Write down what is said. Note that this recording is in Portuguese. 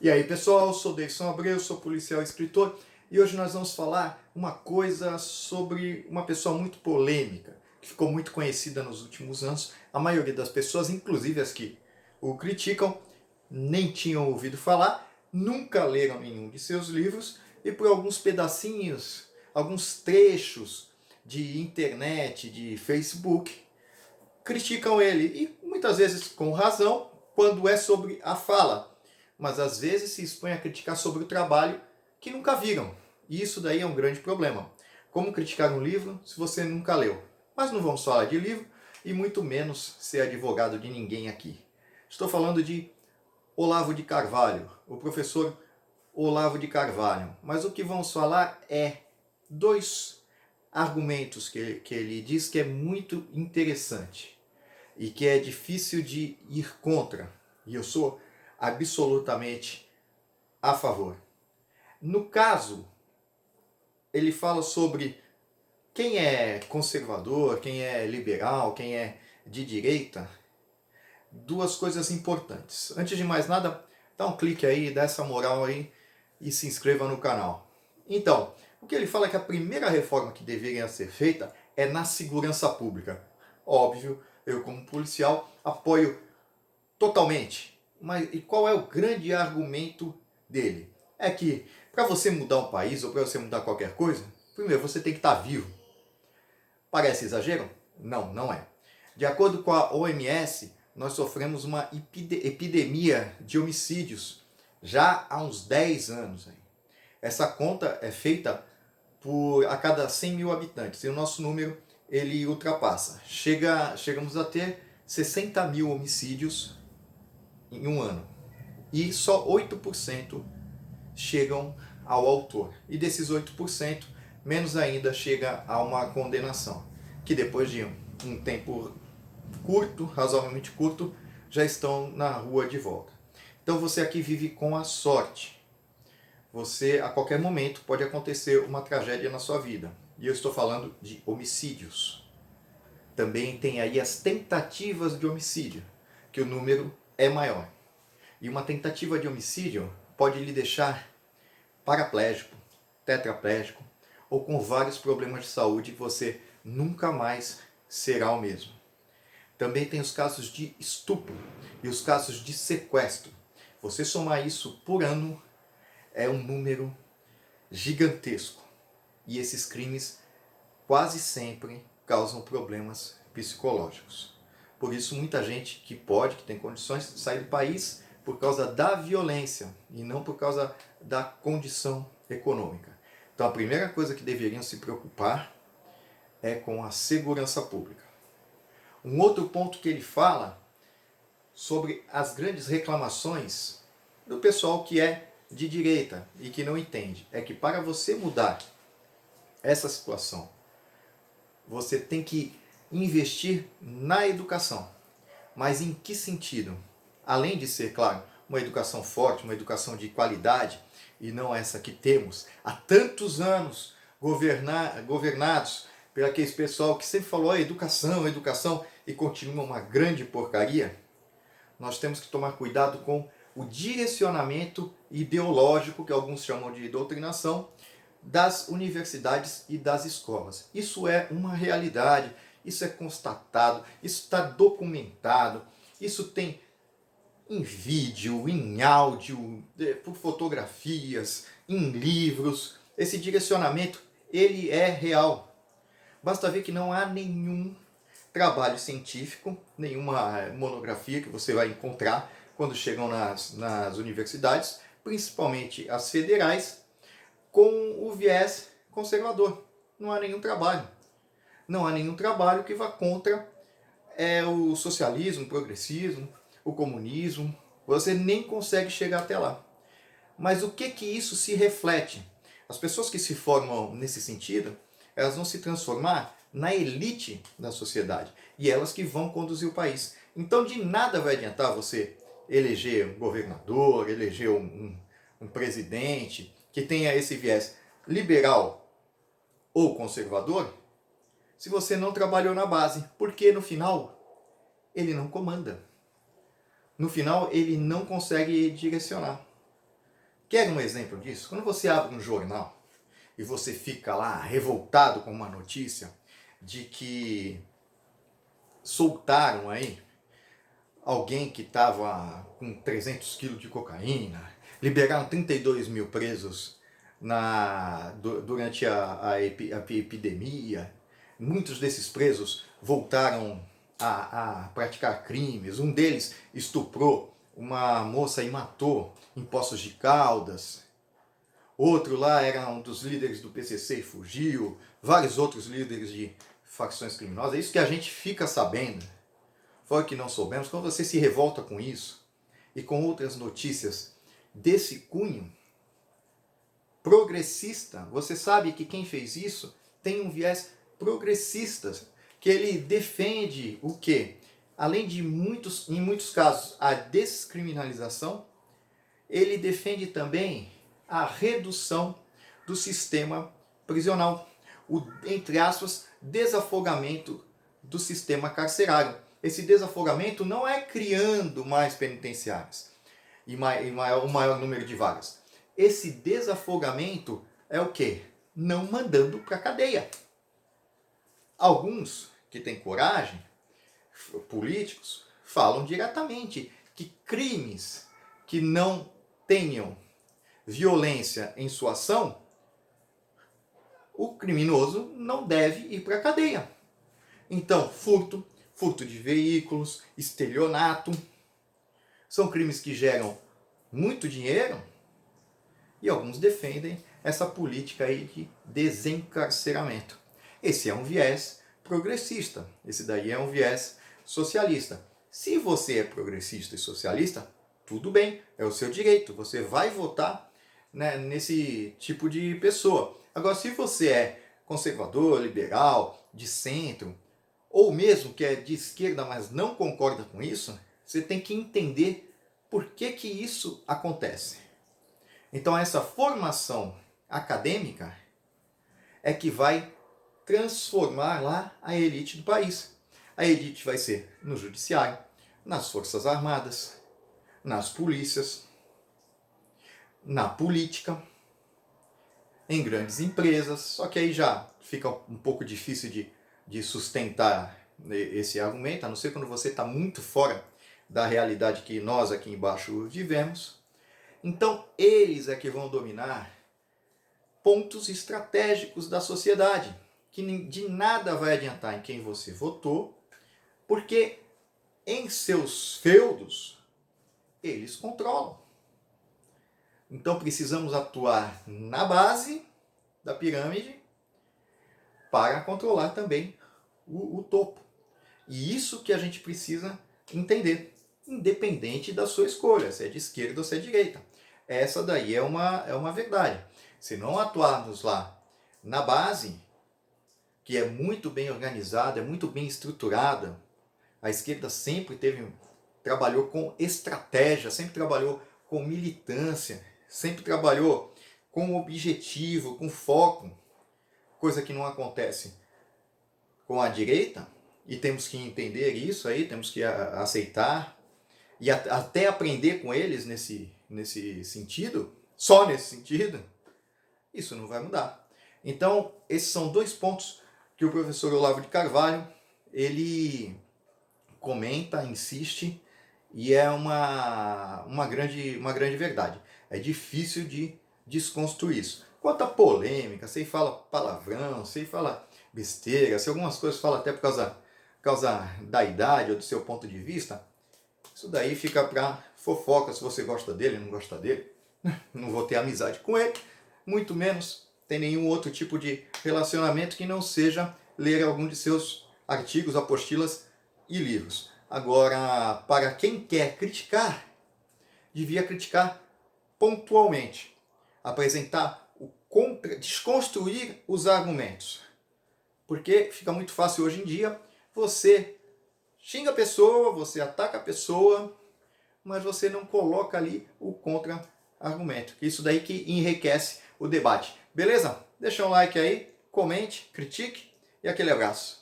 E aí pessoal, eu sou Deison Abreu, sou policial e escritor e hoje nós vamos falar uma coisa sobre uma pessoa muito polêmica, que ficou muito conhecida nos últimos anos. A maioria das pessoas, inclusive as que o criticam, nem tinham ouvido falar, nunca leram nenhum de seus livros e por alguns pedacinhos, alguns trechos de internet, de Facebook, criticam ele e muitas vezes com razão quando é sobre a fala, mas às vezes se expõe a criticar sobre o trabalho que nunca viram. E isso daí é um grande problema. Como criticar um livro se você nunca leu? Mas não vamos falar de livro e muito menos ser advogado de ninguém aqui. Estou falando de Olavo de Carvalho, o professor Olavo de Carvalho. Mas o que vamos falar é dois argumentos que ele diz que é muito interessante e que é difícil de ir contra. E eu sou absolutamente a favor. No caso, ele fala sobre quem é conservador, quem é liberal, quem é de direita. Duas coisas importantes. Antes de mais nada, dá um clique aí, dá essa moral aí e se inscreva no canal. Então, o que ele fala é que a primeira reforma que deveria ser feita é na segurança pública. Óbvio, eu como policial apoio totalmente. Mas e qual é o grande argumento dele? É que para você mudar um país ou para você mudar qualquer coisa, primeiro você tem que estar vivo. Parece exagero? Não, não é. De acordo com a OMS, nós sofremos uma epidemia de homicídios já há uns 10 anos. Essa conta é feita por a cada 100 mil habitantes e o nosso número ele ultrapassa. Chegamos a ter 60 mil homicídios em um ano. E só 8% chegam ao autor. E desses 8%, menos ainda chega a uma condenação, que depois de um tempo curto, razoavelmente curto, já estão na rua de volta. Então você aqui vive com a sorte. Você, a qualquer momento, pode acontecer uma tragédia na sua vida. E eu estou falando de homicídios. Também tem aí as tentativas de homicídio, que o número é maior. E uma tentativa de homicídio pode lhe deixar paraplégico, tetraplégico ou com vários problemas de saúde que você nunca mais será o mesmo. Também tem os casos de estupro e os casos de sequestro. Você somar isso por ano é um número gigantesco. E esses crimes quase sempre causam problemas psicológicos. Por isso muita gente que pode, que tem condições, sai do país por causa da violência e não por causa da condição econômica. Então a primeira coisa que deveriam se preocupar é com a segurança pública. Um outro ponto que ele fala sobre as grandes reclamações do pessoal que é de direita e que não entende é que para você mudar essa situação, você tem que investir na educação. Mas em que sentido? Além de ser, claro, uma educação forte, uma educação de qualidade, e não essa que temos há tantos anos governados por aquele pessoal que sempre falou educação, educação, e continua uma grande porcaria, nós temos que tomar cuidado com o direcionamento ideológico, que alguns chamam de doutrinação, das universidades e das escolas. Isso é uma realidade, isso é constatado, isso está documentado, isso tem em vídeo, em áudio, por fotografias, em livros. Esse direcionamento, ele é real. Basta ver que não há nenhum trabalho científico, nenhuma monografia que você vai encontrar quando chegam nas universidades, principalmente as federais, com o viés conservador. Não há nenhum trabalho. Não há nenhum trabalho que vá contra o socialismo, o progressismo, o comunismo. Você nem consegue chegar até lá. Mas o que isso se reflete? As pessoas que se formam nesse sentido, elas vão se transformar na elite da sociedade. E elas que vão conduzir o país. Então de nada vai adiantar você eleger um governador, eleger um presidente que tenha esse viés liberal ou conservador, se você não trabalhou na base. Porque no final, ele não comanda. No final, ele não consegue direcionar. Quer um exemplo disso? Quando você abre um jornal e você fica lá revoltado com uma notícia de que soltaram aí alguém que estava com 300 quilos de cocaína, liberaram 32 mil presos durante a epidemia, muitos desses presos voltaram a praticar crimes, um deles estuprou uma moça e matou em Poços de Caldas, outro lá era um dos líderes do PCC e fugiu, vários outros líderes de facções criminosas, é isso que a gente fica sabendo. Foi que não soubemos. Quando você se revolta com isso e com outras notícias desse cunho progressista, você sabe que quem fez isso tem um viés progressista, que ele defende o quê? Além de em muitos casos, a descriminalização, ele defende também a redução do sistema prisional, o, entre aspas, desafogamento do sistema carcerário. Esse desafogamento não é criando mais penitenciárias e um maior número de vagas. Esse desafogamento é o quê? Não mandando para a cadeia. Alguns que têm coragem, políticos, falam diretamente que crimes que não tenham violência em sua ação, o criminoso não deve ir para a cadeia. Então, furto de veículos, estelionato, são crimes que geram muito dinheiro e alguns defendem essa política aí de desencarceramento. Esse é um viés progressista, esse daí é um viés socialista. Se você é progressista e socialista, tudo bem, é o seu direito, você vai votar, né, nesse tipo de pessoa. Agora, se você é conservador, liberal, de centro, ou mesmo que é de esquerda, mas não concorda com isso, você tem que entender por que isso acontece. Então essa formação acadêmica é que vai transformar lá a elite do país. A elite vai ser no judiciário, nas forças armadas, nas polícias, na política, em grandes empresas, só que aí já fica um pouco difícil de sustentar esse argumento, a não ser quando você está muito fora da realidade que nós aqui embaixo vivemos. Então, eles é que vão dominar pontos estratégicos da sociedade, que de nada vai adiantar em quem você votou, porque em seus feudos, eles controlam. Então, precisamos atuar na base da pirâmide para controlar também o topo. E isso que a gente precisa entender, independente da sua escolha, se é de esquerda ou se é de direita. Essa daí é uma verdade. Se não atuarmos lá na base, que é muito bem organizada, é muito bem estruturada, a esquerda sempre trabalhou com estratégia, sempre trabalhou com militância, sempre trabalhou com objetivo, com foco, coisa que não acontece com a direita, e temos que entender isso aí, temos que aceitar e até aprender com eles nesse sentido, só nesse sentido, isso não vai mudar. Então, esses são dois pontos que o professor Olavo de Carvalho, ele comenta, insiste, e é uma grande verdade. É difícil de desconstruir isso. Quanto à polêmica, você fala palavrão, você fala besteira, se algumas coisas fala até por causa da idade ou do seu ponto de vista, isso daí fica para fofoca, se você gosta dele, não gosta dele. Não vou ter amizade com ele, muito menos tem nenhum outro tipo de relacionamento que não seja ler algum de seus artigos, apostilas e livros. Agora, para quem quer criticar, devia criticar pontualmente, apresentar desconstruir os argumentos. Porque fica muito fácil hoje em dia, você xinga a pessoa, você ataca a pessoa, mas você não coloca ali o contra-argumento. Isso daí que enriquece o debate. Beleza? Deixa um like aí, comente, critique e aquele abraço.